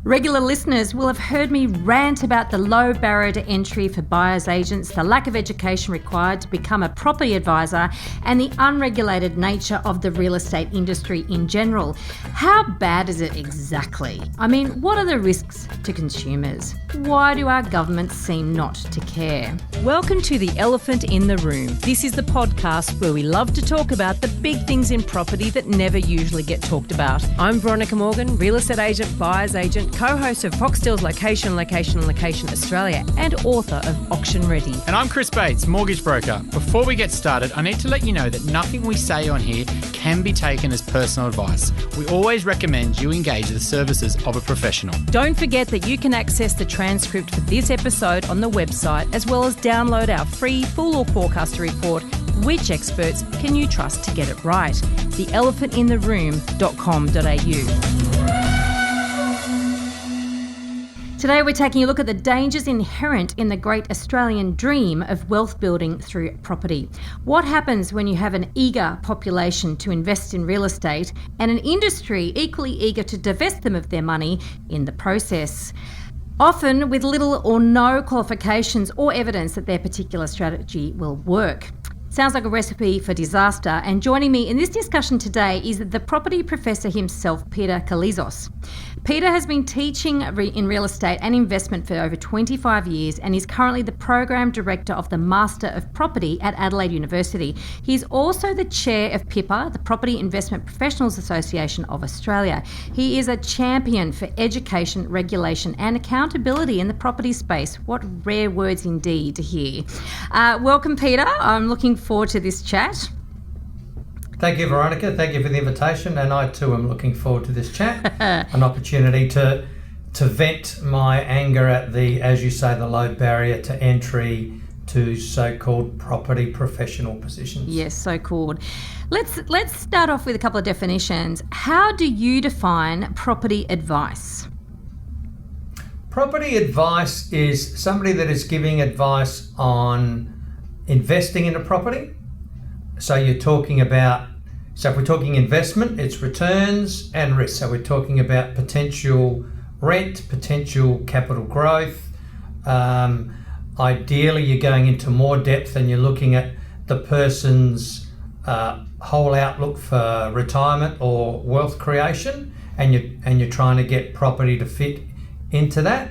Regular listeners will have heard me rant about the low barrier to entry for buyers agents, the lack of education required to become a property advisor, and the unregulated nature of the real estate industry in general. How bad is it exactly? I mean, what are the risks to consumers? Why do our governments seem not to care? Welcome to The Elephant in the Room. This is the podcast where we love to talk about the big things in property that never usually get talked about. I'm Veronica Morgan, real estate agent, buyer's agent, co-host of Foxtel's Location Australia, and author of Auction Ready. And I'm Chris Bates, mortgage broker. Before we get started, I need to let you know that nothing we say on here can be taken as personal advice. We always recommend you engage the services of a professional. Don't forget that you can access the transcript for this episode on the website, as well as download our free full or forecaster report, Which Experts Can You Trust to Get It Right? theelephantintheroom.com.au. Today we're taking a look at the dangers inherent in the great Australian dream of wealth building through property. What happens when you have an eager population to invest in real estate and an industry equally eager to divest them of their money in the process? Often with little or no qualifications or evidence that their particular strategy will work. Sounds like a recipe for disaster, and joining me in this discussion today is the property professor himself, Peter Koulizos. Peter has been teaching in real estate and investment for over 25 years and is currently the Program Director of the Master of Property at Adelaide University. He's also the Chair of PIPA, the Property Investment Professionals Association of Australia. He is a champion for education, regulation and accountability in the property space. What rare words indeed to hear. Welcome, Peter. I'm looking forward to this chat. Thank you, Veronica. Thank you for the invitation, and I too am looking forward to this chat. An opportunity to vent my anger at the, as you say, the low barrier to entry to so-called property professional positions. Yes, so called. Let's start off with a couple of definitions. How do you define property advice? Property advice is somebody that is giving advice on investing in a property. So you're talking about, so if we're talking investment, it's returns and risk. So we're talking about potential rent, potential capital growth. Ideally, you're going into more depth and you're looking at the person's whole outlook for retirement or wealth creation, and you're trying to get property to fit into that.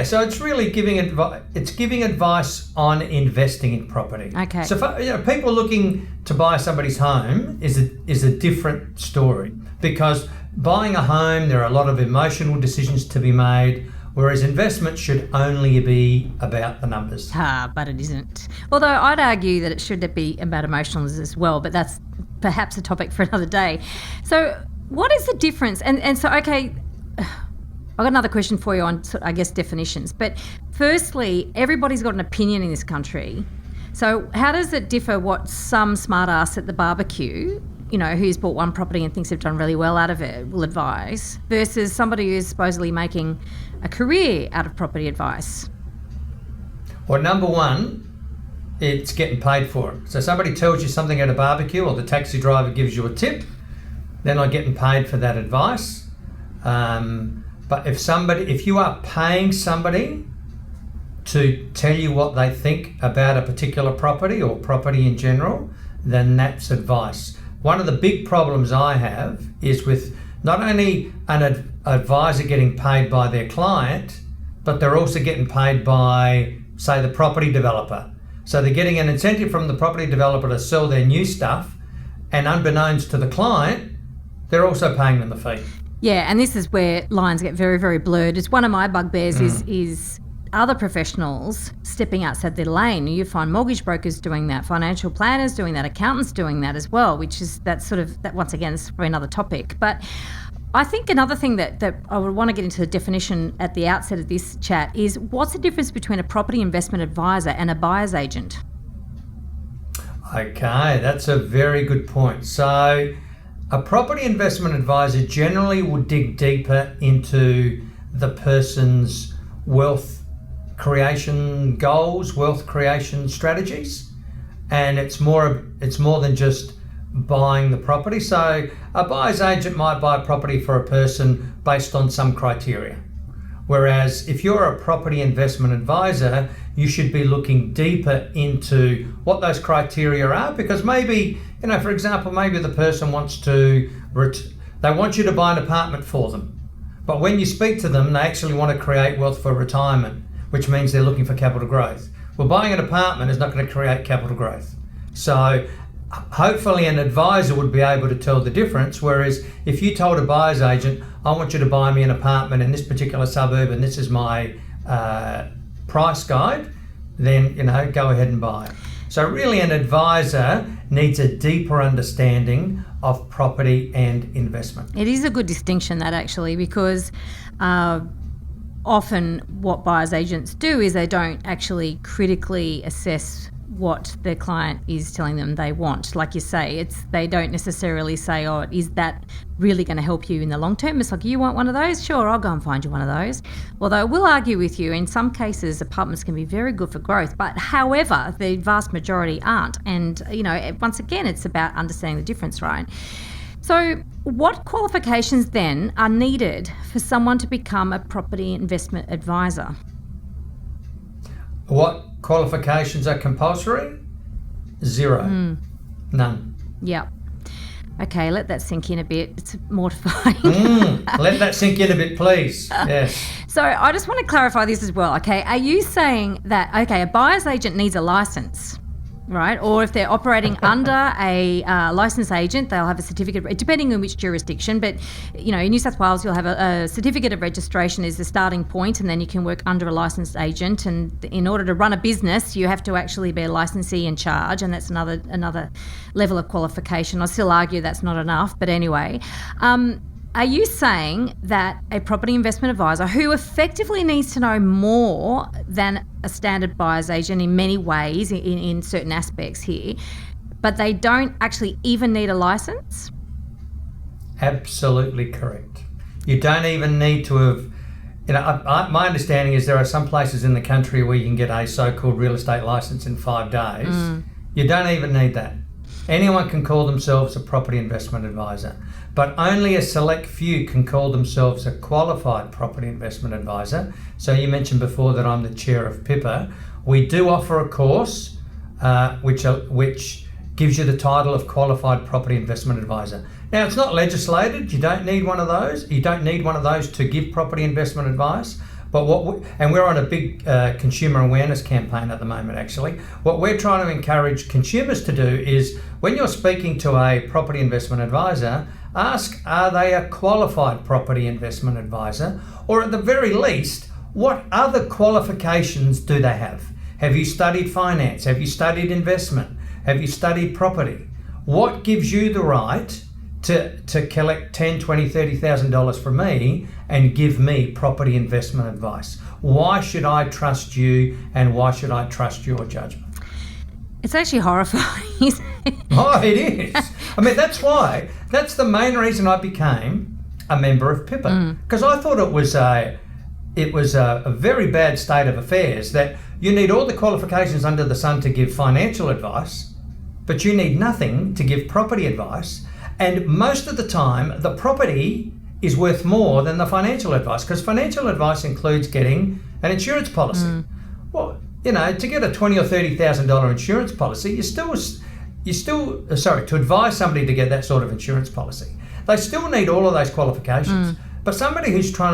So it's really giving advice. It's giving advice on investing in property. Okay. So for, people looking to buy somebody's home is a different story, because buying a home, there are a lot of emotional decisions to be made, whereas investment should only be about the numbers. But it isn't. Although I'd argue that it should be about emotions as well, but that's perhaps a topic for another day. So what is the difference? And so, okay, I've got another question for you on, I guess, definitions. But firstly, everybody's got an opinion in this country. So how does it differ what some smart ass at the barbecue, who's bought one property and thinks they've done really well out of it, will advise, versus somebody who's supposedly making a career out of property advice? Well, number one, it's getting paid for it. So somebody tells you something at a barbecue, or the taxi driver gives you a tip, they're not getting paid for that advice. But if you are paying somebody to tell you what they think about a particular property or property in general, then that's advice. One of the big problems I have is with not only an advisor getting paid by their client, but they're also getting paid by, say, the property developer. So they're getting an incentive from the property developer to sell their new stuff, and unbeknownst to the client, they're also paying them the fee. Yeah, and this is where lines get very, very blurred. It's one of my bugbears is other professionals stepping outside their lane. You find mortgage brokers doing that, financial planners doing that, accountants doing that as well, which is that once again, is probably another topic. But I think another thing that I would want to get into the definition at the outset of this chat is, what's the difference between a property investment advisor and a buyer's agent? Okay, that's a very good point. So a property investment advisor generally will dig deeper into the person's wealth creation goals, wealth creation strategies, and it's more than just buying the property. So a buyer's agent might buy a property for a person based on some criteria. Whereas if you're a property investment advisor, you should be looking deeper into what those criteria are, because maybe, for example, maybe the person wants to, they want you to buy an apartment for them. But when you speak to them, they actually want to create wealth for retirement, which means they're looking for capital growth. Well, buying an apartment is not going to create capital growth. So hopefully an advisor would be able to tell the difference, whereas if you told a buyer's agent, I want you to buy me an apartment in this particular suburb and this is my price guide, then go ahead and buy it. So really an advisor needs a deeper understanding of property and investment. It is a good distinction, that, actually, because often what buyer's agents do is they don't actually critically assess what their client is telling them they want. Like you say, they don't necessarily say, oh, is that really going to help you in the long term? It's like, you want one of those? Sure, I'll go and find you one of those. Although I will argue with you, in some cases apartments can be very good for growth, but however, the vast majority aren't. And, once again, it's about understanding the difference, right? So what qualifications then are needed for someone to become a property investment advisor? What qualifications are compulsory? Zero. None. Yep. Okay, let that sink in a bit. It's mortifying. Let that sink in a bit, please. Yes. So I just want to clarify this as well, okay? Are you saying that, a buyer's agent needs a license, right? Or if they're operating under a licensed agent, they'll have a certificate, depending on which jurisdiction. But, in New South Wales, you'll have a certificate of registration is the starting point, and then you can work under a licensed agent. And in order to run a business, you have to actually be a licensee in charge, and that's another level of qualification. I still argue that's not enough, but anyway. Are you saying that a property investment advisor who effectively needs to know more than a standard buyer's agent in many ways, in certain aspects here, but they don't actually even need a license? Absolutely correct. You don't even need to have, my understanding is there are some places in the country where you can get a so-called real estate license in 5 days. You don't even need that. Anyone can call themselves a property investment advisor, but only a select few can call themselves a qualified property investment advisor. So you mentioned before that I'm the chair of PIPA. We do offer a course which gives you the title of qualified property investment advisor. Now, it's not legislated. You don't need one of those. You don't need one of those to give property investment advice. But we're on a big consumer awareness campaign at the moment, actually. What we're trying to encourage consumers to do is, when you're speaking to a property investment advisor, ask, are they a qualified property investment advisor? Or at the very least, what other qualifications do they have? Have you studied finance? Have you studied investment? Have you studied property? What gives you the right to collect $10,000, $20,000, $30,000 from me and give me property investment advice? Why should I trust you, and why should I trust your judgment? It's actually horrifying, isn't it? Oh, it is. I mean, that's the main reason I became a member of PIPA, because I thought it was a very bad state of affairs, that you need all the qualifications under the sun to give financial advice, but you need nothing to give property advice. And most of the time, the property is worth more than the financial advice, because financial advice includes getting an insurance policy. Well, to get a $20,000 or $30,000 insurance policy, to advise somebody to get that sort of insurance policy, they still need all of those qualifications. But somebody who's trying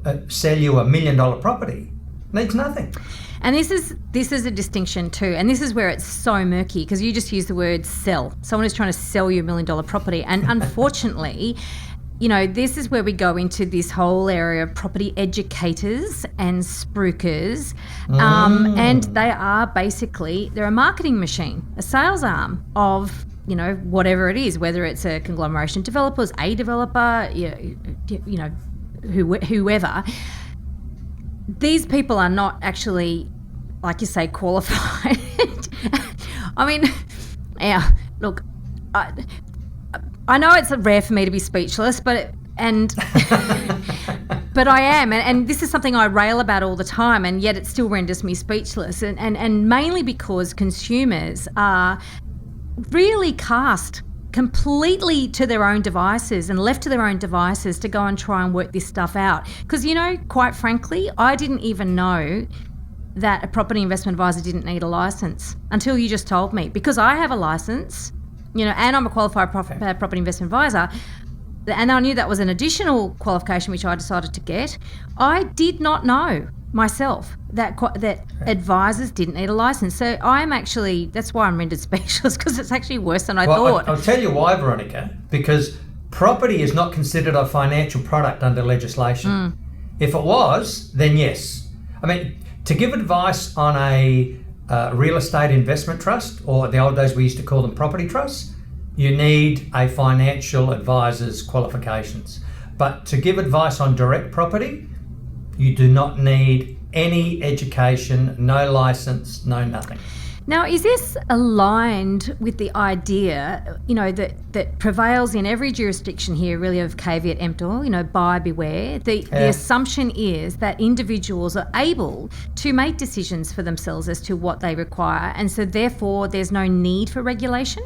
to sell you $1 million property needs nothing. And this is a distinction too, and this is where it's so murky, because you just use the word sell. Someone is trying to sell you $1 million property, and unfortunately, this is where we go into this whole area of property educators and spruikers, and they're a marketing machine, a sales arm of whatever it is, whether it's a conglomeration of developers, a developer, whoever. These people are not actually, like you say, qualified. I mean, yeah, look, I know it's rare for me to be speechless, but I am, and this is something I rail about all the time, and yet it still renders me speechless, and mainly because consumers are really cast completely to their own devices and left to their own devices to go and try and work this stuff out. Because, quite frankly, I didn't even know that a property investment advisor didn't need a license until you just told me. Because I have a license, and I'm a qualified property investment advisor, and I knew that was an additional qualification which I decided to get. I did not know myself that advisors didn't need a license. So that's why I'm rendered speechless, because it's actually worse than I thought. I'll tell you why, Veronica, because property is not considered a financial product under legislation. If it was, then yes. I mean, to give advice on a real estate investment trust, or the old days we used to call them property trusts, you need a financial advisor's qualifications. But to give advice on direct property, you do not need any education, no license, no nothing. Now, is this aligned with the idea, that prevails in every jurisdiction here, really, of caveat emptor, buyer beware? The assumption is that individuals are able to make decisions for themselves as to what they require, and so therefore there's no need for regulation?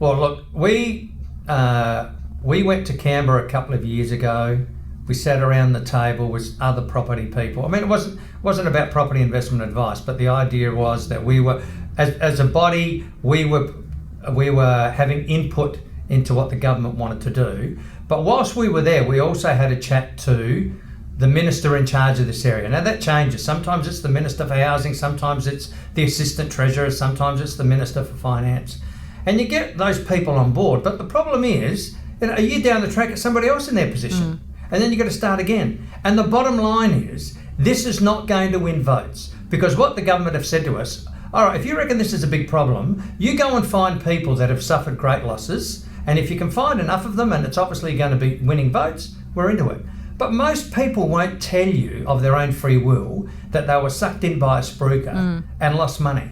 Well, look, we went to Canberra a couple of years ago. We sat around the table with other property people. I mean, it wasn't about property investment advice, but the idea was that we were, as a body, we were having input into what the government wanted to do. But whilst we were there, we also had a chat to the minister in charge of this area. Now that changes. Sometimes it's the Minister for Housing, sometimes it's the Assistant Treasurer, sometimes it's the Minister for Finance. And you get those people on board. But the problem is, a year down the track, it's somebody else in their position. And then you've got to start again. And the bottom line is, this is not going to win votes, because what the government have said to us, all right, if you reckon this is a big problem, you go and find people that have suffered great losses, and if you can find enough of them, and it's obviously going to be winning votes, we're into it. But most people won't tell you of their own free will that they were sucked in by a spruiker and lost money.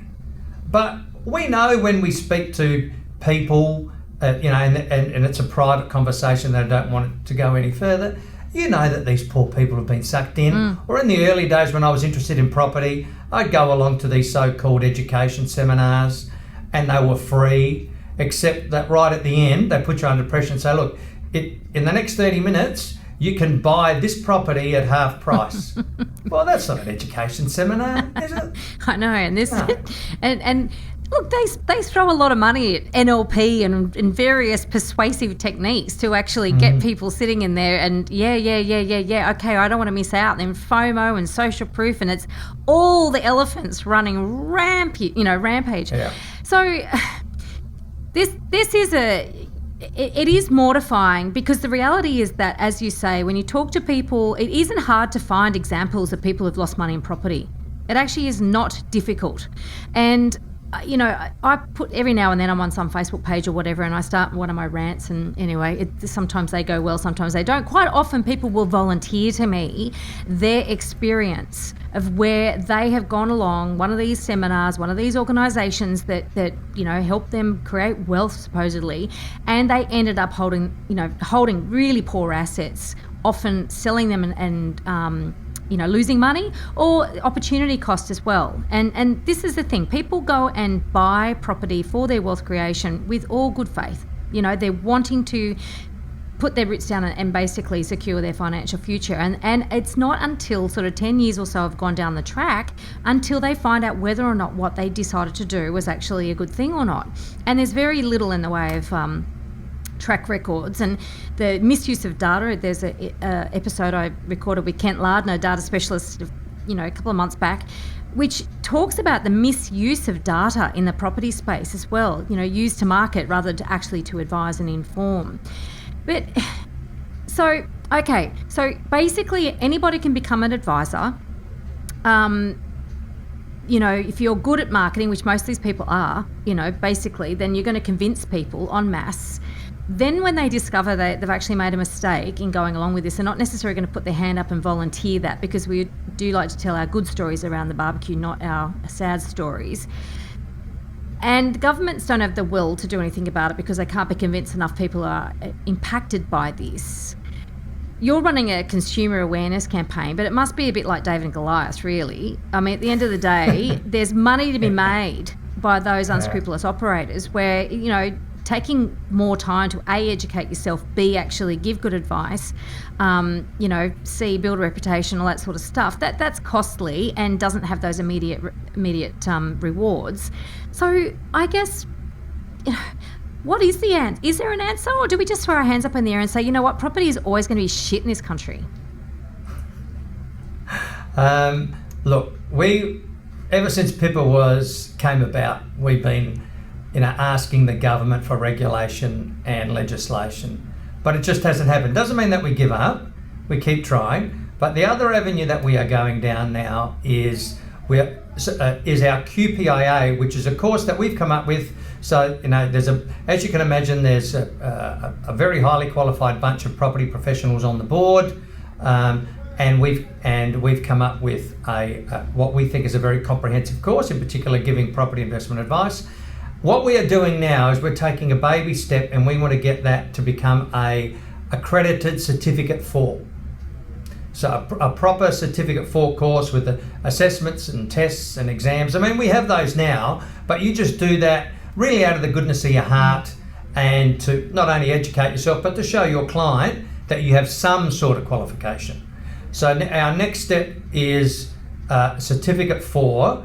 But we know when we speak to people, and it's a private conversation, they don't want it to go any further, that these poor people have been sucked in. Or in the early days when I was interested in property, I'd go along to these so-called education seminars, and they were free, except that right at the end, they put you under pressure and say, look, in the next 30 minutes, you can buy this property at half price. Well, that's not an education seminar, is it? I know, and this, and look, they throw a lot of money at NLP and various persuasive techniques to actually get people sitting in there and yeah, okay, I don't want to miss out. Then FOMO and social proof, and it's all the elephants running rampage. Yeah. So this is it is mortifying, because the reality is that, as you say, when you talk to people, it isn't hard to find examples of people who've lost money in property. It actually is not difficult. And I put, every now and then I'm on some Facebook page or whatever, and I start one of my rants, and anyway, sometimes they go well, sometimes they don't. Quite often people will volunteer to me their experience of where they have gone along one of these seminars, one of these organisations that help them create wealth supposedly, and they ended up holding really poor assets, often selling them and losing money, or opportunity cost as well. And this is the thing. People go and buy property for their wealth creation with all good faith. They're wanting to put their roots down and basically secure their financial future. And it's not until sort of 10 years or so have gone down the track until they find out whether or not what they decided to do was actually a good thing or not. And there's very little in the way of track records and the misuse of data. There's a episode I recorded with Kent Lardner, a data specialist, a couple of months back, which talks about the misuse of data in the property space as well, used to market rather than actually to advise and inform. But so basically anybody can become an advisor. If you're good at marketing, which most of these people are, basically, then you're going to convince people en masse. Then when they discover that they've actually made a mistake in going along with this, they're not necessarily going to put their hand up and volunteer that, because we do like to tell our good stories around the barbecue, not our sad stories. And governments don't have the will to do anything about it because they can't be convinced enough people are impacted by this. You're running a consumer awareness campaign, but it must be a bit like David and Goliath, really. I mean, at the end of the day, there's money to be made by those unscrupulous operators where, taking more time to A, educate yourself, B, actually give good advice, C, build a reputation, all that sort of stuff, that's costly and doesn't have those immediate rewards. So I guess, what is the answer? Is there an answer, or do we just throw our hands up in the air and say, you know what, property is always going to be shit in this country? Look, ever since PIPA came about, we've been, asking the government for regulation and legislation, but it just hasn't happened. Doesn't mean that we give up. We keep trying. But the other avenue that we are going down now is our QPIA, which is a course that we've come up with. So, as you can imagine, there's a very highly qualified bunch of property professionals on the board. And we've come up with what we think is a very comprehensive course, in particular giving property investment advice. What we are doing now is we're taking a baby step, and we want to get that to become a accredited Certificate 4. So a proper Certificate 4 course with the assessments and tests and exams. I mean, we have those now, but you just do that really out of the goodness of your heart, and to not only educate yourself, but to show your client that you have some sort of qualification. So our next step is Certificate 4.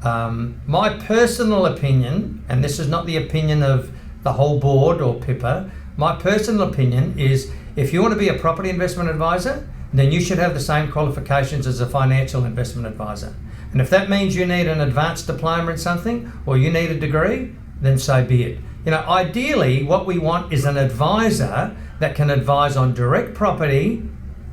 My personal opinion, and this is not the opinion of the whole board or PIPA, my personal opinion is if you want to be a property investment advisor, then you should have the same qualifications as a financial investment advisor. And if that means you need an advanced diploma in something, or you need a degree, then so be it. Ideally, what we want is an advisor that can advise on direct property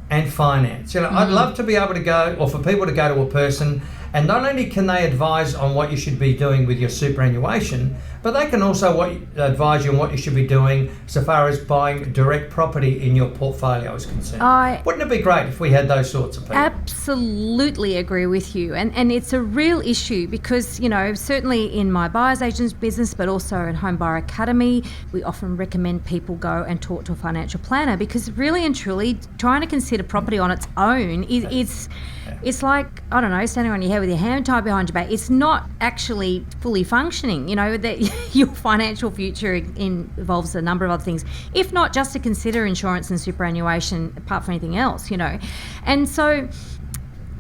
and finance. I'd love to be able to go, or for people to go to a person, and not only can they advise on what you should be doing with your superannuation, but they can also advise you on what you should be doing so far as buying direct property in your portfolio is concerned. Wouldn't it be great if we had those sorts of people? Absolutely agree with you. And it's a real issue because, certainly in my buyer's agent's business, but also in Home Buyer Academy, we often recommend people go and talk to a financial planner, because really and truly trying to consider property on its own it's like, I don't know, standing on your head with your hand tied behind your back. It's not actually fully functioning. That your financial future involves a number of other things, if not just to consider insurance and superannuation apart from anything else, And so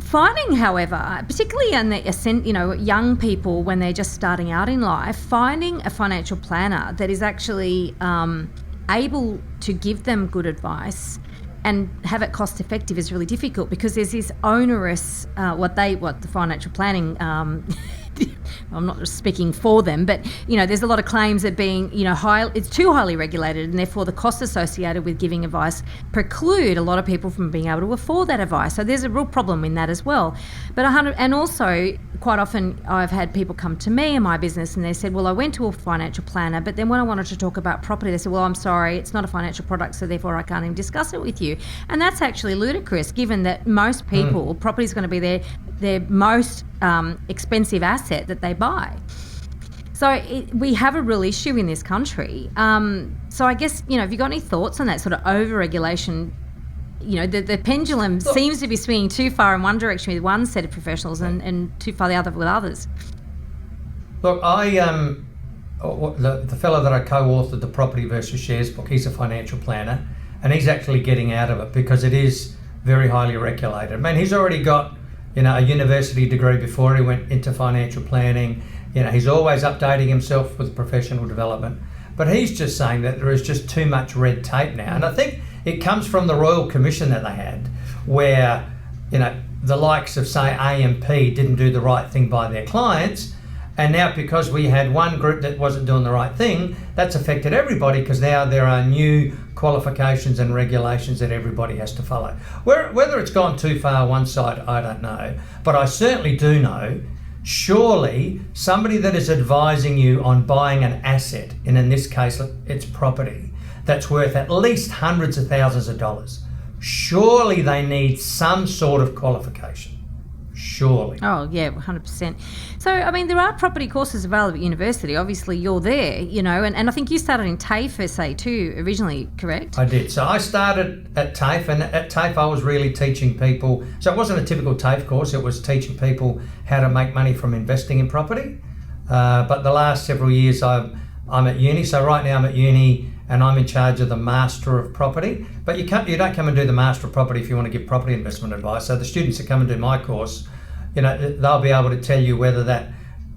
finding, however, particularly in the young people when they're just starting out in life, finding a financial planner that is actually able to give them good advice and have it cost effective is really difficult, because there's this onerous, what the financial planning, I'm not just speaking for them, but there's a lot of claims that being it's too highly regulated, and therefore the costs associated with giving advice preclude a lot of people from being able to afford that advice. So there's a real problem in that as well. But and also quite often I've had people come to me in my business and they said, well, I went to a financial planner, but then when I wanted to talk about property, they said, well, I'm sorry, it's not a financial product, so therefore I can't even discuss it with you. And that's actually ludicrous, given that most people, property is going to be their most expensive asset that they buy. So we have a real issue in this country. So I guess, have you got any thoughts on that sort of over-regulation? The pendulum seems to be swinging too far in one direction with one set of professionals and too far the other with others. Look, the fellow that I co-authored the Property versus Shares book, he's a financial planner, and he's actually getting out of it because it is very highly regulated. I mean, he's already got a university degree before he went into financial planning. He's always updating himself with professional development. But he's just saying that there is just too much red tape now. And I think it comes from the Royal Commission that they had, where, the likes of, say, AMP didn't do the right thing by their clients. And now because we had one group that wasn't doing the right thing, that's affected everybody, because now there are new qualifications and regulations that everybody has to follow. Whether it's gone too far one side, I don't know. But I certainly do know, surely somebody that is advising you on buying an asset, and in this case it's property, that's worth at least hundreds of thousands of dollars, surely they need some sort of qualification. Surely. Oh, yeah, 100%. So, I mean, there are property courses available at university. Obviously, you're there, and I think you started in TAFE, SA too, originally, correct? I did. So I started at TAFE, and at TAFE I was really teaching people. So it wasn't a typical TAFE course. It was teaching people how to make money from investing in property. But the last several years I've I'm at uni. So right now I'm at uni and I'm in charge of the Master of Property. But you don't come and do the Master of Property if you want to give property investment advice. So the students that come and do my course, they'll be able to tell you whether that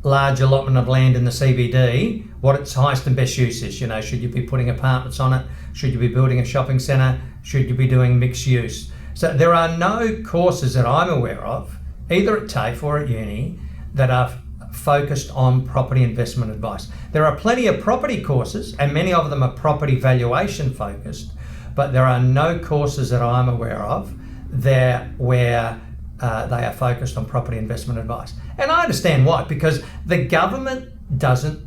large allotment of land in the CBD, what its highest and best use is. Should you be putting apartments on it? Should you be building a shopping centre? Should you be doing mixed use? So there are no courses that I'm aware of, either at TAFE or at uni, that are focused on property investment advice. There are plenty of property courses, and many of them are property valuation focused, but there are no courses that I'm aware of there where they are focused on property investment advice. And I understand why, because the government doesn't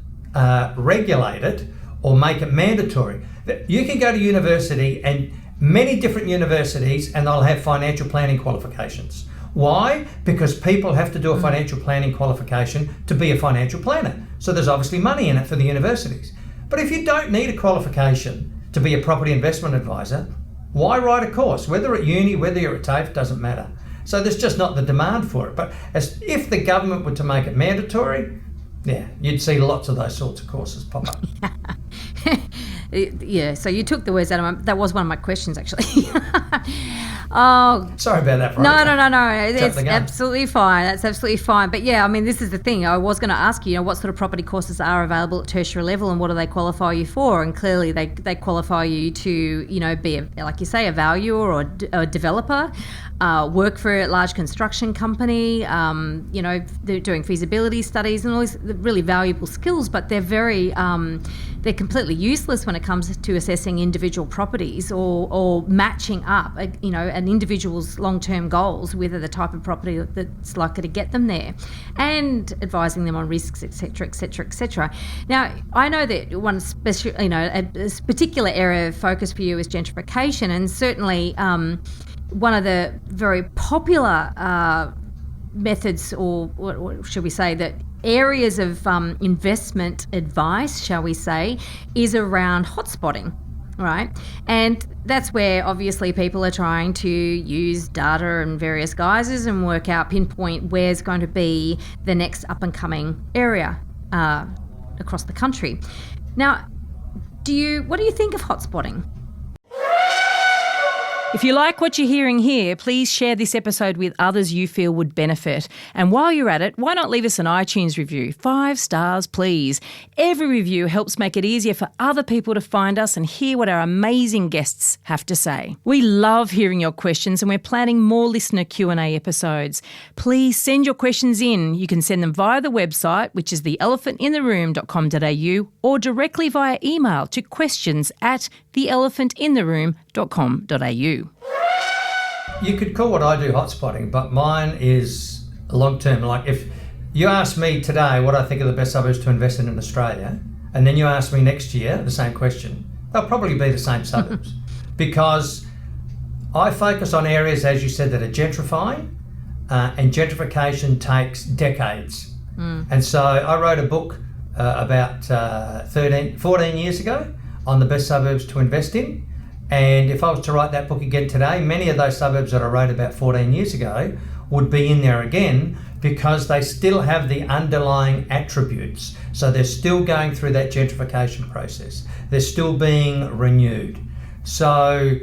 regulate it or make it mandatory. You can go to university, and many different universities, and they'll have financial planning qualifications. Why? Because people have to do a financial planning qualification to be a financial planner. So there's obviously money in it for the universities. But if you don't need a qualification to be a property investment advisor, why write a course? Whether at uni, whether you're at TAFE, doesn't matter. So there's just not the demand for it. But if the government were to make it mandatory, you'd see lots of those sorts of courses pop up. Yeah, so you took the words out of my... That was one of my questions, actually. Oh, sorry about that, Veronica. No. It's absolutely fine. That's absolutely fine. But yeah, I mean, this is the thing. I was going to ask you, what sort of property courses are available at tertiary level, and what do they qualify you for? And clearly, they qualify you to, be, like you say, a valuer or a developer, work for a large construction company. They're doing feasibility studies and all these really valuable skills, but they're very they're completely useless when it comes to assessing individual properties or matching up, an individual's long-term goals with the type of property that's likely to get them there, and advising them on risks, etc., etc., etc. Now, I know that one special, a particular area of focus for you is gentrification, and certainly one of the very popular methods, or what should we say, that areas of investment advice, shall we say, is around hotspotting, right? And that's where obviously people are trying to use data and various guises and pinpoint where's going to be the next up and coming area across the country. Now, what do you think of hotspotting? If you like what you're hearing here, please share this episode with others you feel would benefit. And while you're at it, why not leave us an iTunes review? 5 stars, please. Every review helps make it easier for other people to find us and hear what our amazing guests have to say. We love hearing your questions, and we're planning more listener Q&A episodes. Please send your questions in. You can send them via the website, which is theelephantintheroom.com.au, or directly via email to questions@theelephantintheroom.com.au. You could call what I do hotspotting, but mine is long-term. Like, if you ask me today what I think are the best suburbs to invest in Australia, and then you ask me next year the same question, they'll probably be the same suburbs. Because I focus on areas, as you said, that are gentrifying, and gentrification takes decades. And so I wrote a book about 14 years ago on the best suburbs to invest in. And if I was to write that book again today, many of those suburbs that I wrote about 14 years ago would be in there again, because they still have the underlying attributes. So they're still going through that gentrification process. They're still being renewed. So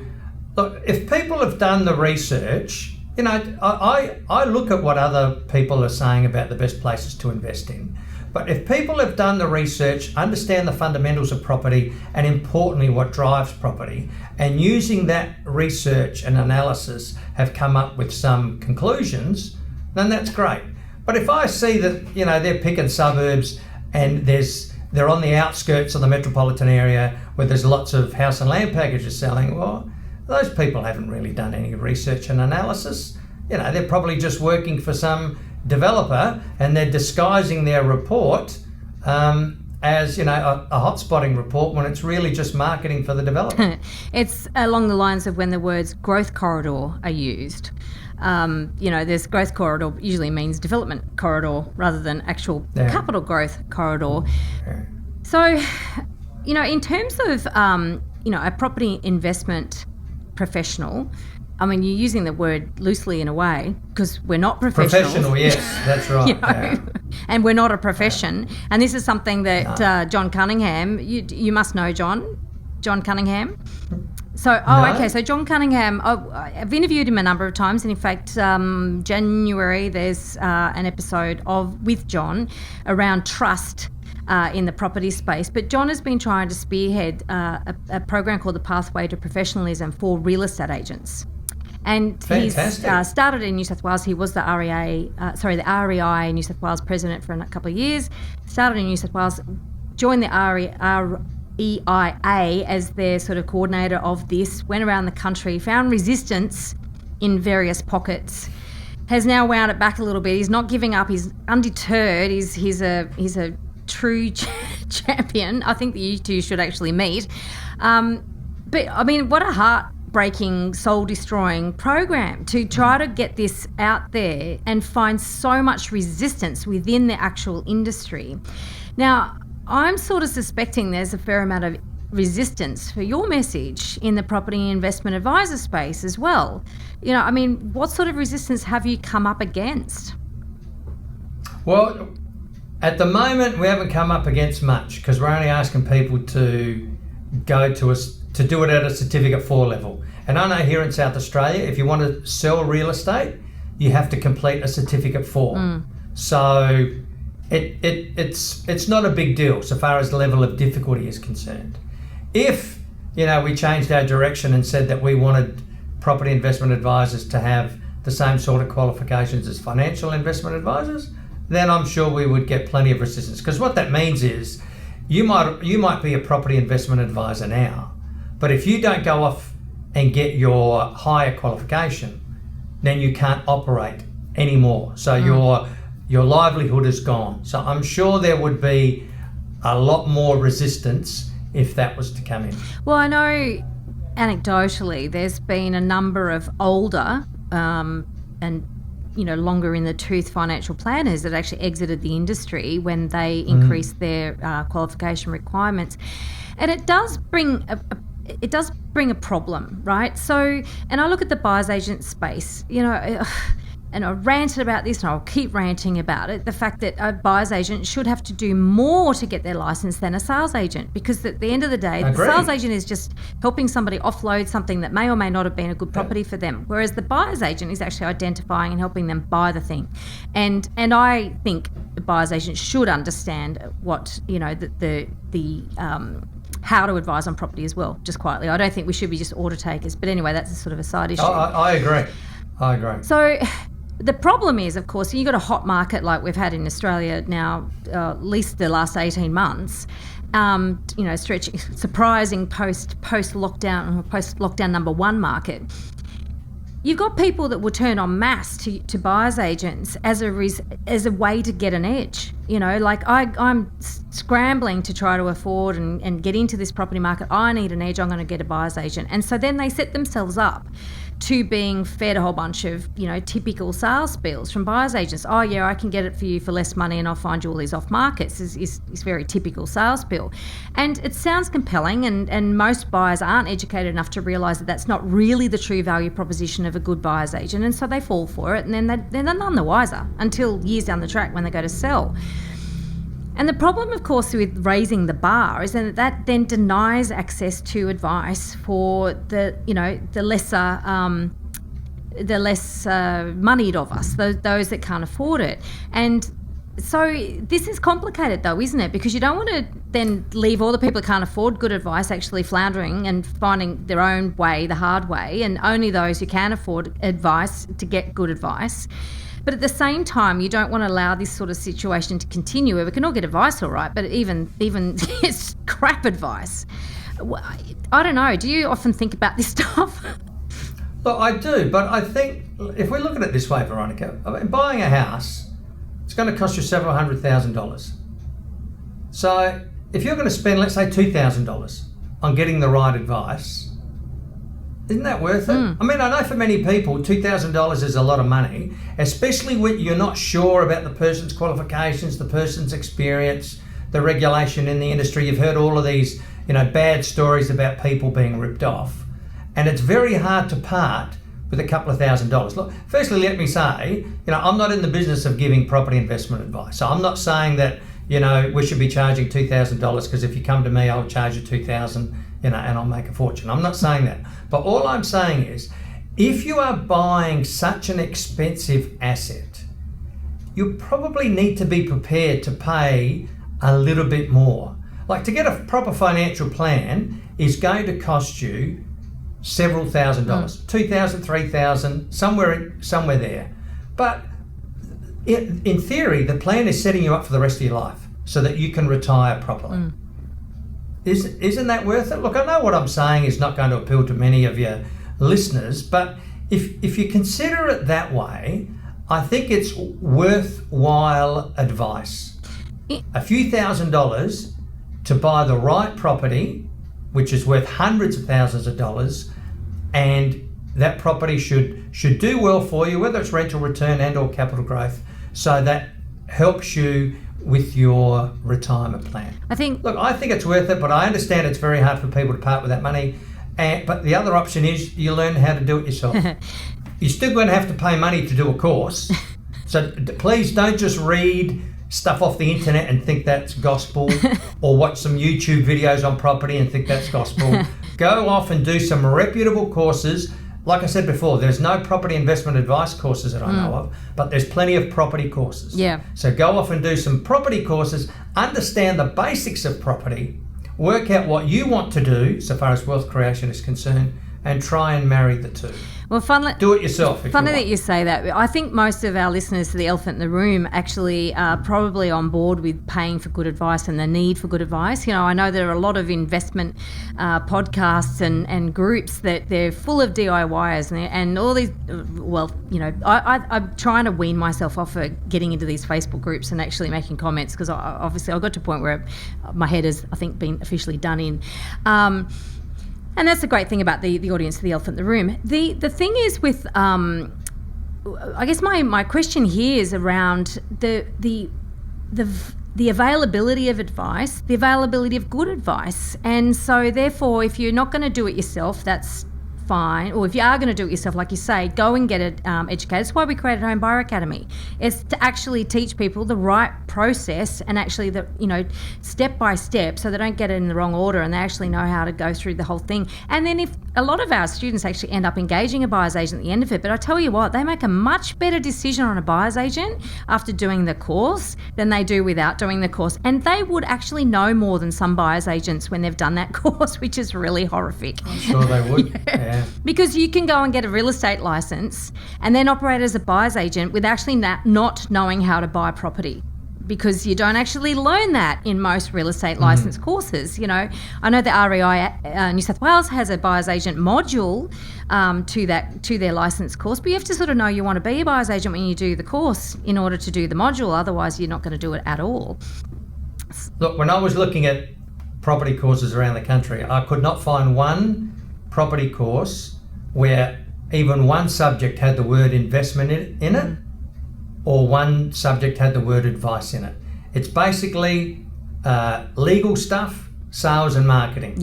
look, if people have done the research, I look at what other people are saying about the best places to invest in. But if people have done the research, understand the fundamentals of property, and importantly what drives property, and using that research and analysis have come up with some conclusions, then that's great. But if I see that they're picking suburbs and they're on the outskirts of the metropolitan area where there's lots of house and land packages selling, well, those people haven't really done any research and analysis. They're probably just working for some developer, and they're disguising their report as a hotspotting report when it's really just marketing for the developer. It's along the lines of when the words growth corridor are used. There's growth corridor usually means development corridor rather than actual capital growth corridor. Yeah. So, in terms of a property investment professional, I mean, you're using the word loosely in a way, because we're not professionals. Professional, yes, that's right. and we're not a profession. And this is something that John Cunningham, you must know John Cunningham. So, okay. So John Cunningham, I've interviewed him a number of times, and in fact, January there's an episode with John around trust in the property space. But John has been trying to spearhead a program called the Pathway to Professionalism for real estate agents. And Fantastic. He's started in New South Wales. He was the REI New South Wales president for a couple of years. Started in New South Wales, joined the EIA as their sort of coordinator of this, went around the country, found resistance in various pockets, has now wound it back a little bit. He's not giving up. He's undeterred. He's a true champion. I think that you two should actually meet. But I mean, what a heartbreaking, soul-destroying program to try to get this out there and find so much resistance within the actual industry. Now, I'm sort of suspecting there's a fair amount of resistance for your message in the property investment advisor space as well. You know, I mean, what sort of resistance have you come up against? Well, at the moment, we haven't come up against much because we're only asking people to go to us to do it at a Certificate 4 level. And I know here in South Australia, if you want to sell real estate, you have to complete a Certificate 4. So it's not a big deal so far as the level of difficulty is concerned. If, you know, we changed our direction and said that we wanted property investment advisors to have the same sort of qualifications as financial investment advisors, then I'm sure we would get plenty of resistance. Because what that means is you might be a property investment advisor now, but if you don't go off and get your higher qualification, then you can't operate anymore. So your livelihood is gone. So I'm sure there would be a lot more resistance if that was to come in. Well, I know anecdotally there's been a number of older and longer in the tooth financial planners that actually exited the industry when they increased their qualification requirements, and it does bring a problem, right? So, and I look at the buyer's agent space, and I ranted about this and I'll keep ranting about it, the fact that a buyer's agent should have to do more to get their license than a sales agent, because at the end of the day, the sales agent is just helping somebody offload something that may or may not have been a good property for them, whereas the buyer's agent is actually identifying and helping them buy the thing. And I think the buyer's agent should understand what, the how to advise on property as well, just quietly. I don't think we should be just order takers. But anyway, that's a sort of a side issue. I agree. So the problem is, of course, you've got a hot market like we've had in Australia now, at least the last 18 months, stretching, surprising post-lockdown or post-lockdown number one market. You've got people that will turn en masse to buyer's agents as a way to get an edge. I'm scrambling to try to afford and get into this property market. I need an edge. I'm going to get a buyer's agent. And so then they set themselves up to being fed a whole bunch of, typical sales spills from buyer's agents. Oh, yeah, I can get it for you for less money and I'll find you all these off markets is very typical sales spill. And it sounds compelling, and most buyers aren't educated enough to realise that that's not really the true value proposition of a good buyer's agent, and so they fall for it, and then they're none the wiser until years down the track when they go to sell. And the problem, of course, with raising the bar is that then denies access to advice for the less moneyed of us, those that can't afford it. And so this is complicated, though, isn't it? Because you don't want to then leave all the people that can't afford good advice actually floundering and finding their own way, the hard way, and only those who can afford advice to get good advice. But at the same time, you don't want to allow this sort of situation to continue where we can all get advice, all right, but even it's crap advice. I don't know. Do you often think about this stuff? Well, I do, but I think if we look at it this way, Veronica, I mean, buying a house, it's going to cost you several $100,000. So if you're going to spend, let's say, $2,000 on getting the right advice, isn't that worth it? I mean, I know for many people, $2,000 is a lot of money, especially when you're not sure about the person's qualifications, the person's experience, the regulation in the industry. You've heard all of these, bad stories about people being ripped off. And it's very hard to part with a couple of $1,000. Look, firstly, let me say, I'm not in the business of giving property investment advice. So I'm not saying that, we should be charging $2,000 because if you come to me, I'll charge you $2,000, and I'll make a fortune. I'm not saying that. But all I'm saying is, if you are buying such an expensive asset, you probably need to be prepared to pay a little bit more. Like, to get a proper financial plan is going to cost you several $1,000s, $2,000, $3,000, somewhere there. But in theory, the plan is setting you up for the rest of your life so that you can retire properly. Isn't that worth it? Look, I know what I'm saying is not going to appeal to many of your listeners, but if you consider it that way, I think it's worthwhile advice. A few $1,000s to buy the right property, which is worth hundreds of thousands of dollars, and that property should do well for you, whether it's rental return and or capital growth, so that helps you with your retirement plan. I think it's worth it, but I understand it's very hard for people to part with that money. But the other option is you learn how to do it yourself. You're still going to have to pay money to do a course. So please don't just read stuff off the internet and think that's gospel, or watch some YouTube videos on property and think that's gospel. Go off and do some reputable courses. Like I said before, there's no property investment advice courses that I know of, but there's plenty of property courses. Yeah. So go off and do some property courses, understand the basics of property, work out what you want to do so far as wealth creation is concerned, and try and marry the two. Well, do it yourself. Funny that you say that. I think most of our listeners to the Elephant in the Room actually are probably on board with paying for good advice and the need for good advice. I know there are a lot of investment podcasts and groups that they're full of DIYers and all these. I'm trying to wean myself off of getting into these Facebook groups and actually making comments, because obviously I got to a point where my head has, I think, been officially done in. And that's the great thing about the audience of the Elephant in the Room. The thing is with, I guess my question here is around the availability of advice, the availability of good advice. And so therefore, if you're not going to do it yourself, that's fine. Or if you are going to do it yourself, like you say, go and get it educated. That's why we created Home Buyer Academy. It's to actually teach people the right process and actually step by step, so they don't get it in the wrong order and they actually know how to go through the whole thing. And then if a lot of our students actually end up engaging a buyer's agent at the end of it, but I tell you what, they make a much better decision on a buyer's agent after doing the course than they do without doing the course. And they would actually know more than some buyer's agents when they've done that course, which is really horrific. I'm sure they would. Yeah. Because you can go and get a real estate license and then operate as a buyer's agent with actually not knowing how to buy property, because you don't actually learn that in most real estate license courses. I know the REI New South Wales has a buyer's agent module to their license course, but you have to sort of know you want to be a buyer's agent when you do the course in order to do the module. Otherwise, you're not going to do it at all. Look, when I was looking at property courses around the country, I could not find one property course where even one subject had the word investment in it, or one subject had the word advice in it. It's basically legal stuff, sales and marketing,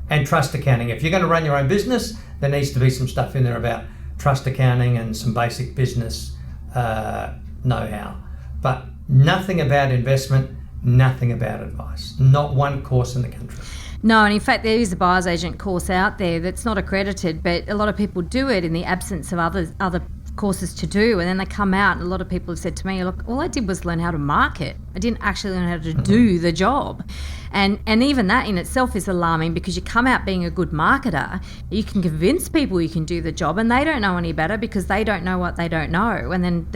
and trust accounting. If you're going to run your own business, there needs to be some stuff in there about trust accounting and some basic business know-how, but nothing about investment, nothing about advice. Not one course in the country. No, and in fact, there is a buyer's agent course out there that's not accredited, but a lot of people do it in the absence of other courses to do, and then they come out and a lot of people have said to me, look, all I did was learn how to market. I didn't actually learn how to do the job. And even that in itself is alarming, because you come out being a good marketer, you can convince people you can do the job, and they don't know any better because they don't know what they don't know. And then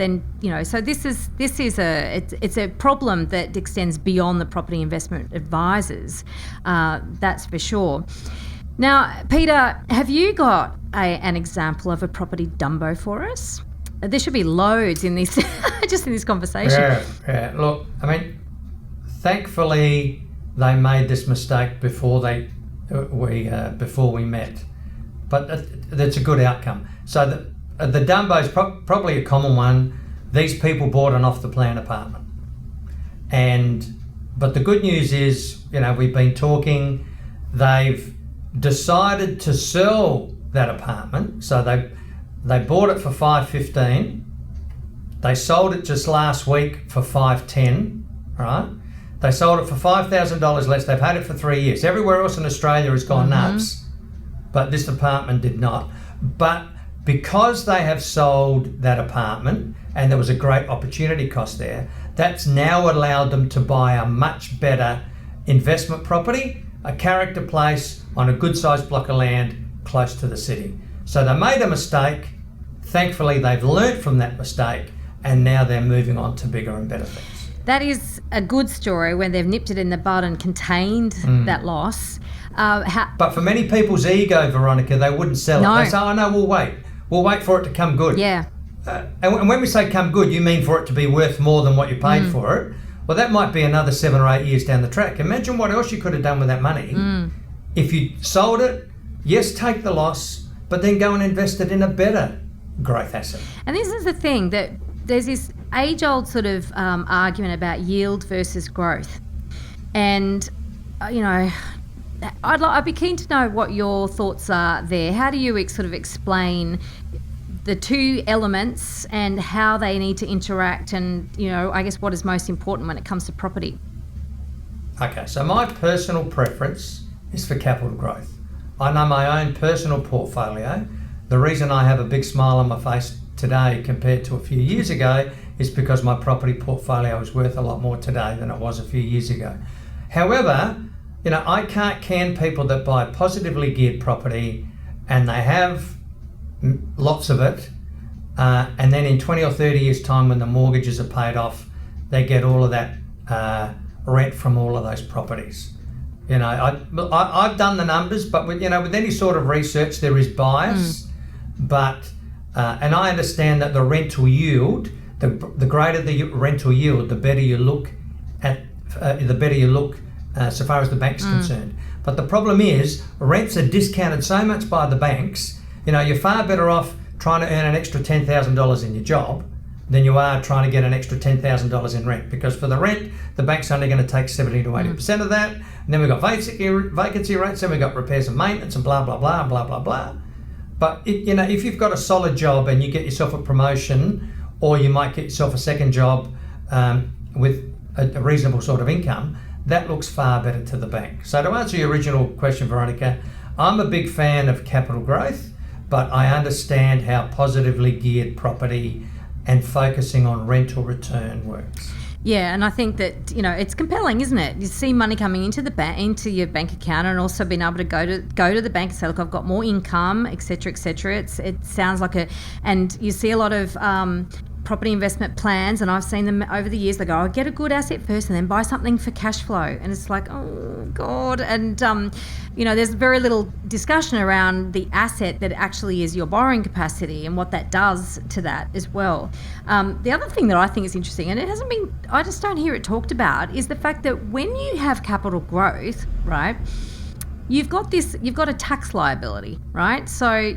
so this is a problem that extends beyond the property investment advisors. That's for sure. Now, Peter, have you got an example of a property Dumbo for us? There should be loads in this, just in this conversation. Yeah. Look, I mean, thankfully they made this mistake before we met, but that's a good outcome. So the Dumbo is probably a common one. These people bought an off-the-plan apartment, but the good news is, we've been talking. They've decided to sell that apartment, so They bought it for $515. They sold it just last week for $510, right? They sold it for $5,000 less. They've had it for 3 years. Everywhere else in Australia has gone nuts, but this apartment did not. But because they have sold that apartment and there was a great opportunity cost there, that's now allowed them to buy a much better investment property, a character place on a good sized block of land close to the city. So they made a mistake. Thankfully, they've learnt from that mistake and now they're moving on to bigger and better things. That is a good story when they've nipped it in the bud and contained that loss. But for many people's ego, Veronica, they wouldn't sell it. They say, oh no, we'll wait. We'll wait for it to come good. Yeah. And when we say come good, you mean for it to be worth more than what you paid for it. Well, that might be another 7 or 8 years down the track. Imagine what else you could have done with that money. If you sold it, yes, take the loss, but then go and invest it in a better growth asset. And this is the thing, that there's this age-old sort of argument about yield versus growth. And, I'd be keen to know what your thoughts are there. How do you sort of explain the two elements and how they need to interact and, I guess what is most important when it comes to property? Okay, so my personal preference is for capital growth. I know my own personal portfolio. The reason I have a big smile on my face today compared to a few years ago is because my property portfolio is worth a lot more today than it was a few years ago. However, I can't can people that buy positively geared property and they have lots of it, and then in 20 or 30 years' time when the mortgages are paid off, they get all of that rent from all of those properties. I've done the numbers, but with any sort of research there is bias, but and I understand that the rental yield, the greater the rental yield, the better you look at, so far as the bank's concerned. But the problem is rents are discounted so much by the banks. You're far better off trying to earn an extra $10,000 in your job than you are trying to get an extra $10,000 in rent, because for the rent, the bank's only going to take 70 to 80% of that. And then we've got vacancy rates, and we've got repairs and maintenance and blah, blah, blah, blah, blah, blah. But, if you've got a solid job and you get yourself a promotion, or you might get yourself a second job with a reasonable sort of income, that looks far better to the bank. So to answer your original question, Veronica, I'm a big fan of capital growth, but I understand how positively geared property and focusing on rental return works. Yeah, and I think that, it's compelling, isn't it? You see money coming into into your bank account, and also being able to go to the bank and say, look, I've got more income, et cetera, et cetera. It sounds like and you see a lot of property investment plans, and I've seen them over the years. They go, get a good asset first and then buy something for cash flow. And it's like, oh God. And, there's very little discussion around the asset that actually is your borrowing capacity and what that does to that as well. The other thing that I think is interesting, and I just don't hear it talked about, is the fact that when you have capital growth, right, you've got a tax liability, right? So,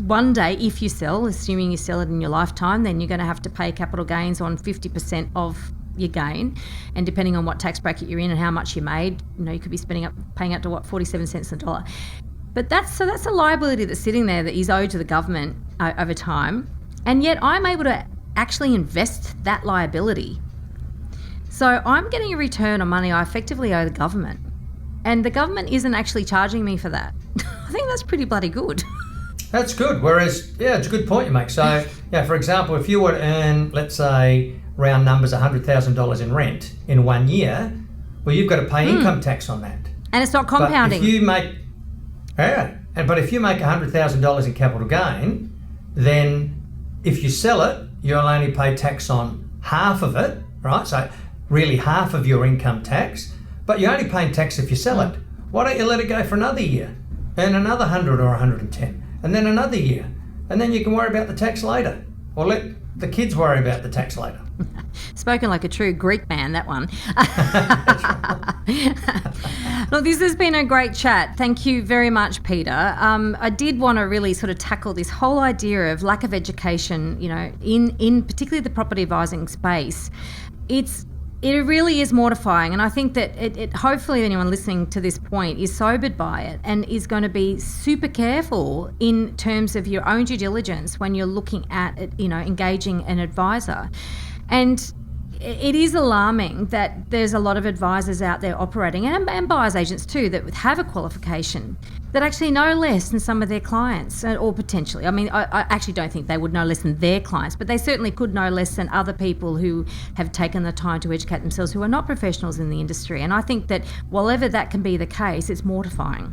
one day if you sell, assuming you sell it in your lifetime, then you're going to have to pay capital gains on 50% of your gain. And depending on what tax bracket you're in and how much you made, you could be paying up to 47 cents a dollar. But that's a liability that's sitting there that is owed to the government over time. And yet I'm able to actually invest that liability. So I'm getting a return on money I effectively owe the government. And the government isn't actually charging me for that. I think that's pretty bloody good. That's good. Whereas, it's a good point you make. So, for example, if you were to earn, let's say, round numbers, $100,000 in rent in 1 year, well, you've got to pay income tax on that. And it's not compounding. But if you make $100,000 in capital gain, then if you sell it, you'll only pay tax on half of it, right? So really half of your income tax. But you're only paying tax if you sell it. Why don't you let it go for another year? Earn another 100 or 110, and then another year. And then you can worry about the tax later. Or let the kids worry about the tax later. Spoken like a true Greek man, that one. Look, this has been a great chat. Thank you very much, Peter. I did want to really sort of tackle this whole idea of lack of education, in particularly the property advising space. It's It really is mortifying, and I think that it hopefully anyone listening to this point is sobered by it and is going to be super careful in terms of your own due diligence when you're looking at it, engaging an advisor. And it is alarming that there's a lot of advisors out there operating, and buyer's agents too, that have a qualification that actually know less than some of their clients, or potentially. I mean, I actually don't think they would know less than their clients, but they certainly could know less than other people who have taken the time to educate themselves, who are not professionals in the industry. And I think that whatever that can be the case, it's mortifying.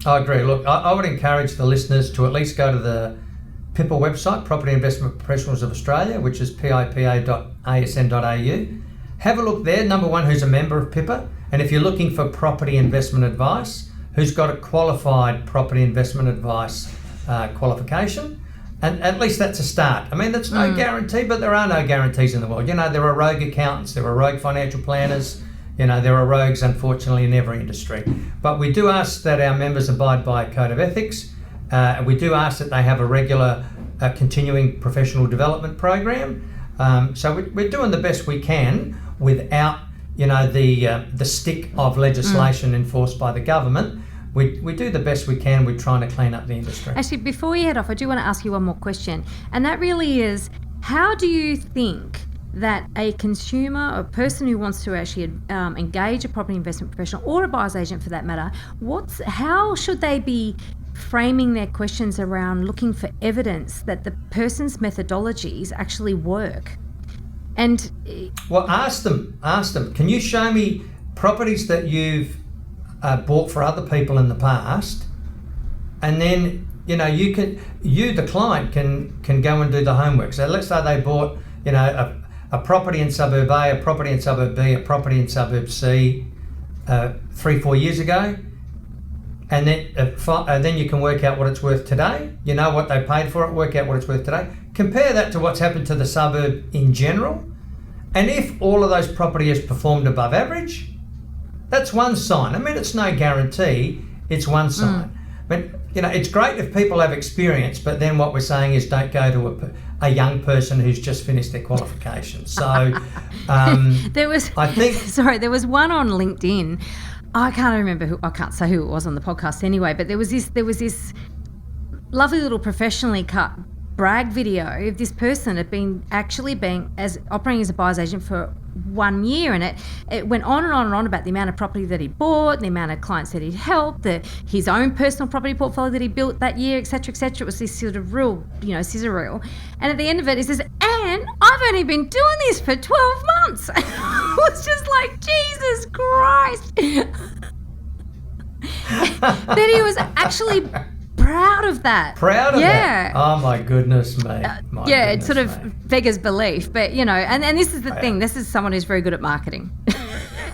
I agree. Look, I would encourage the listeners to at least go to the PIPA website, Property Investment Professionals of Australia, which is pipa.asn.au. Have a look there. Number one, who's a member of PIPA. And if you're looking for property investment advice, who's got a qualified property investment advice qualification. And at least that's a start. I mean, that's no guarantee, but there are no guarantees in the world. There are rogue accountants, there are rogue financial planners, there are rogues, unfortunately, in every industry. But we do ask that our members abide by a code of ethics. We do ask that they have a regular continuing professional development program. So we're doing the best we can without, the stick of legislation enforced by the government. We do the best we can. We're trying to clean up the industry. Actually, before we head off, I do want to ask you one more question. And that really is, how do you think that a consumer or a person who wants to actually engage a property investment professional or a buyer's agent for that matter, how should they be framing their questions around looking for evidence that the person's methodologies actually work? And well, ask them, can you show me properties that you've bought for other people in the past? And then the client can go and do the homework. So let's say they bought a property in suburb A, a property in suburb B, a property in suburb C 3-4 years ago. And then you can work out what it's worth today. You know what they paid for it, work out what it's worth today. Compare that to what's happened to the suburb in general. And if all of those properties performed above average, that's one sign. I mean, it's no guarantee, it's one sign. But, it's great if people have experience, but then what we're saying is don't go to a young person who's just finished their qualifications. So there was one on LinkedIn. I can't remember I can't say who it was on the podcast anyway, but there was this lovely little professionally cut brag video of this person had been operating as a buyer's agent for 1 year, and it went on and on and on about the amount of property that he bought, the amount of clients that he'd helped, his own personal property portfolio that he built that year, etc., etc. It was this sort of real, scissor reel. And at the end of it, he says, "And I've only been doing this for 12 months." It was just like, Jesus Christ. That he was actually proud of that. That? Oh my goodness me. It sort of beggars belief. But, and this is the thing. This is someone who's very good at marketing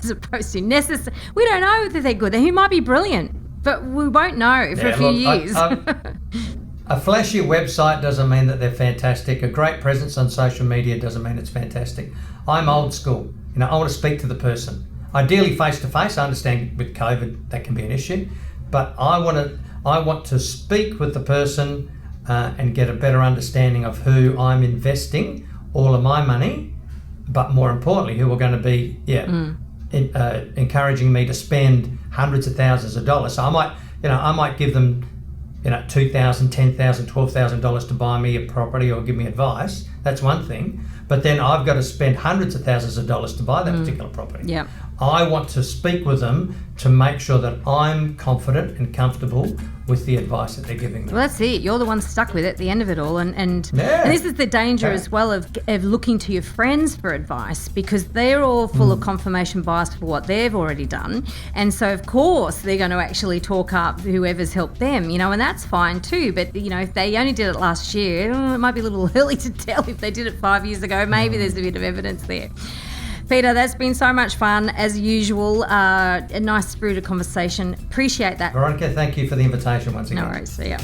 as opposed to necessary. We don't know whether they're good. He might be brilliant, but we won't know for a few years. A flashy website doesn't mean that they're fantastic. A great presence on social media doesn't mean it's fantastic. I'm old school. I want to speak to the person. Ideally face-to-face. I understand with COVID that can be an issue. But I want to speak with the person and get a better understanding of who I'm investing all of my money, but more importantly, who are going to be encouraging me to spend hundreds of thousands of dollars. So I might give them $2,000, $10,000, $12,000 to buy me a property or give me advice. That's one thing. But then I've got to spend hundreds of thousands of dollars to buy that particular property. Yeah. I want to speak with them to make sure that I'm confident and comfortable with the advice that they're giving me. Well, that's it. You're the one stuck with it at the end of it all. And this is the danger as well of looking to your friends for advice, because they're all full of confirmation bias for what they've already done. And so, of course, they're going to actually talk up whoever's helped them, and that's fine too. But, if they only did it last year, it might be a little early to tell. If they did it 5 years ago, maybe there's a bit of evidence there. Peter, that's been so much fun, as usual. A nice spirited conversation. Appreciate that. Veronica, thank you for the invitation once again. No worries. See ya.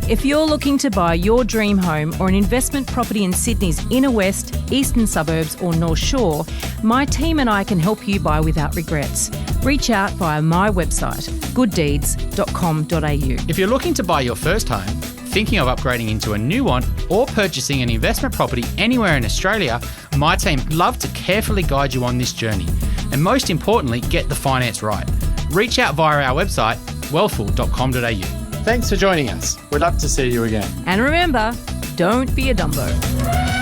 If you're looking to buy your dream home or an investment property in Sydney's inner west, eastern suburbs or North Shore, my team and I can help you buy without regrets. Reach out via my website, gooddeeds.com.au. If you're looking to buy your first home, thinking of upgrading into a new one or purchasing an investment property anywhere in Australia, my team love to carefully guide you on this journey. And most importantly, get the finance right. Reach out via our website, wealthful.com.au. Thanks for joining us. We'd love to see you again. And remember, don't be a Dumbo.